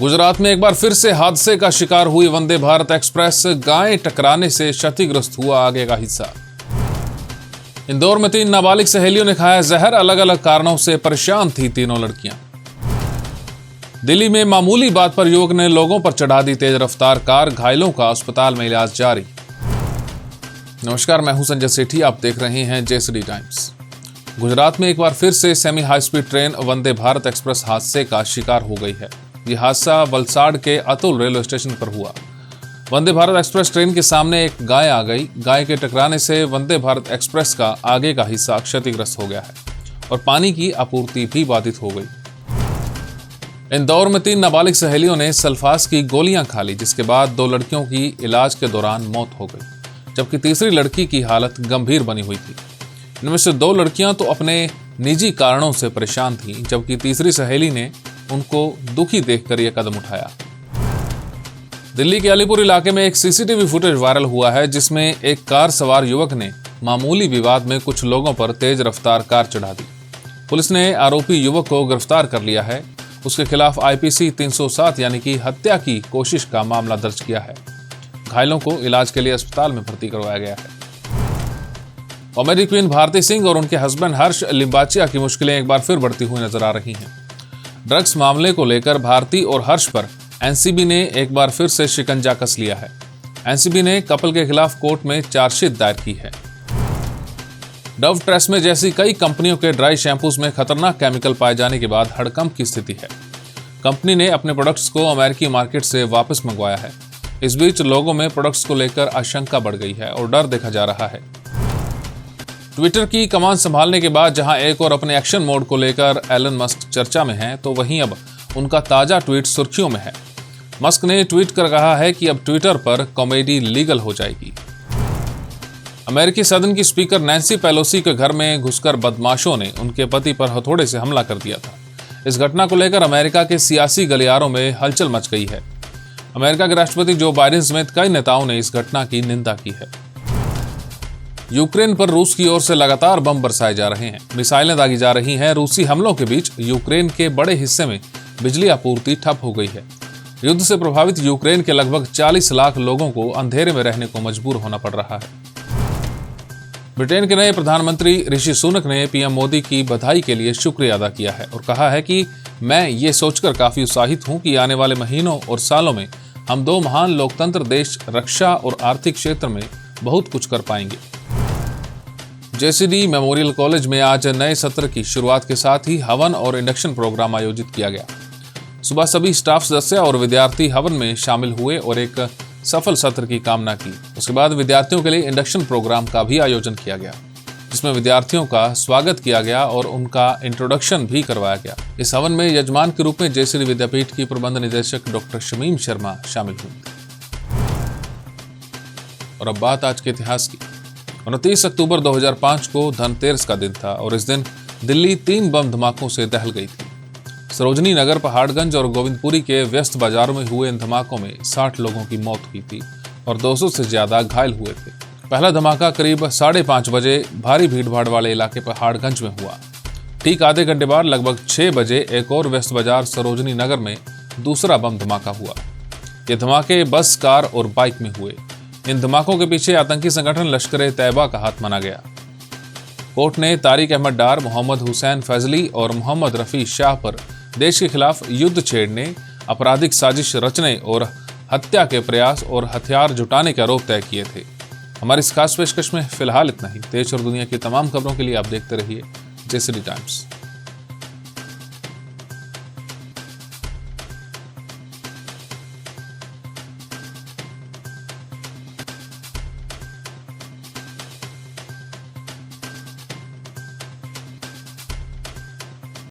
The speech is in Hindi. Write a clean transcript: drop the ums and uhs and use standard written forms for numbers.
गुजरात में एक बार फिर से हादसे का शिकार हुई वंदे भारत एक्सप्रेस। गाय टकराने से क्षतिग्रस्त हुआ आगे का हिस्सा। इंदौर में 3 नाबालिग सहेलियों ने खाया जहर। अलग अलग कारणों से परेशान थी तीनों लड़कियां। दिल्ली में मामूली बात पर युवक ने लोगों पर चढ़ा दी तेज रफ्तार कार। घायलों का अस्पताल में इलाज जारी। नमस्कार, मैं हूं संजय सेठी। आप देख रहे हैं जेएसडी टाइम्स। गुजरात में एक बार फिर से semi high speed train Vande Bharat express हादसे का शिकार हो गई है। यह हादसा वलसाड़ के अतुल रेलवे स्टेशन पर हुआ। वंदे भारत एक्सप्रेस ट्रेन के सामने एक गाय आ गई। गाय के टकराने से वंदे भारत एक्सप्रेस का आगे का हिस्सा क्षतिग्रस्त हो गया है और पानी की आपूर्ति भी बाधित हो गई। इंदौर में 3 नाबालिग सहेलियों ने सल्फास की गोलियां खा ली, जिसके बाद 2 लड़कियों की इलाज के दौरान मौत हो गई, जबकि तीसरी लड़की की हालत गंभीर बनी हुई थी। इनमें से 2 लड़कियां तो अपने निजी कारणों से परेशान थीं, जबकि तीसरी सहेली ने उनको दुखी देखकर यह कदम उठाया। दिल्ली के अलीपुर इलाके में एक सीसीटीवी फुटेज वायरल हुआ है, जिसमें एक कार सवार युवक ने मामूली विवाद में कुछ लोगों पर तेज रफ्तार कार चढ़ा दी। पुलिस ने आरोपी युवक को गिरफ्तार कर लिया है। उसके खिलाफ आईपीसी 307 यानी कि हत्या की कोशिश का मामला दर्ज किया है। घायलों को इलाज के लिए अस्पताल में भर्ती करवाया गया है। कॉमेडी क्वीन भारती सिंह और उनके हस्बैंड हर्ष लिंबाचिया की मुश्किलें एक बार फिर बढ़ती हुई नजर आ रही हैं। ड्रग्स मामले को लेकर भारती और हर्ष पर एनसीबी ने एक बार फिर से शिकंजा कस लिया है। एनसीबी ने कपल के खिलाफ कोर्ट में चार्जशीट दायर की है। डव ट्रेस्मे जैसी कई कंपनियों के ड्राई शैम्पूज में खतरनाक केमिकल पाए जाने के बाद हड़कंप की स्थिति है। कंपनी ने अपने प्रोडक्ट्स को अमेरिकी मार्केट से वापस मंगवाया है। इस बीच लोगों में प्रोडक्ट्स को लेकर आशंका बढ़ गई है और डर देखा जा रहा है। ट्विटर की कमान संभालने के बाद जहां एक और अपने एक्शन मोड को लेकर एलन मस्क चर्चा में हैं, तो वहीं अब उनका ताजा ट्वीट सुर्खियों में है। मस्क ने ट्वीट कर कहा है कि अब ट्विटर पर कॉमेडी लीगल हो जाएगी। अमेरिकी सदन की स्पीकर नैन्सी पेलोसी के घर में घुसकर बदमाशों ने उनके पति पर हथौड़े से हमला कर दिया था। इस घटना को लेकर अमेरिका के सियासी गलियारों में हलचल मच गई है। अमेरिका के राष्ट्रपति जो बाइडेन समेत कई नेताओं ने इस घटना की निंदा की है। यूक्रेन पर रूस की ओर से लगातार बम बरसाए जा रहे हैं। मिसाइलें दागी जा रही हैं। रूसी हमलों के बीच यूक्रेन के बड़े हिस्से में बिजली आपूर्ति ठप हो गई है। युद्ध से प्रभावित यूक्रेन के लगभग 40 लाख लोगों को अंधेरे में रहने को मजबूर होना पड़ रहा है। ब्रिटेन के नए प्रधानमंत्री ऋषि सुनक ने पीएम मोदी की बधाई के लिए शुक्रिया अदा किया है और कहा है कि मैं ये सोचकर काफी उत्साहित हूं कि आने वाले महीनों और सालों में हम 2 महान लोकतंत्र देश रक्षा और आर्थिक क्षेत्र में बहुत कुछ कर पाएंगे। जेसीडी मेमोरियल कॉलेज में आज नए सत्र की शुरुआत के साथ ही हवन और इंडक्शन प्रोग्राम आयोजित किया गया। सुबह सभी स्टाफ सदस्य और विद्यार्थी हवन में शामिल हुए और एक सफल सत्र की कामना की। उसके बाद विद्यार्थियों के लिए इंडक्शन प्रोग्राम का भी आयोजन किया गया, जिसमें विद्यार्थियों का स्वागत किया गया और उनका इंट्रोडक्शन भी करवाया गया। इस हवन में यजमान के रूप में जेसीडी विद्यापीठ की प्रबंध निदेशक डॉक्टर शमीम शर्मा शामिल हुई। और अब बात आज के इतिहास की। 29 अक्टूबर 2005 को धनतेरस का दिन था और इस दिन दिल्ली 3 बम धमाकों से दहल गई थी। सरोजनी नगर, पहाड़गंज और गोविंदपुरी के व्यस्त बाजारों में हुए इन धमाकों में 60 लोगों की मौत हुई थी और 200 से ज्यादा घायल हुए थे। पहला धमाका करीब 5:30 बजे भारी भीड़भाड़ वाले इलाके पहाड़गंज में हुआ। ठीक आधे घंटे बाद लगभग 6 बजे एक और व्यस्त बाजार सरोजनी नगर में दूसरा बम धमाका हुआ। ये धमाके बस, कार और बाइक में हुए। इन धमाकों के पीछे आतंकी संगठन लश्कर-ए-तैयबा का हाथ माना गया। कोर्ट ने तारिक अहमद डार, मोहम्मद हुसैन फैजली और मोहम्मद रफी शाह पर देश के खिलाफ युद्ध छेड़ने, आपराधिक साजिश रचने और हत्या के प्रयास और हथियार जुटाने के आरोप तय किए थे। हमारी इस खास पेशकश में फिलहाल इतना ही। देश और दुनिया की तमाम खबरों के लिए आप देखते रहिए जेएसडी टाइम्स।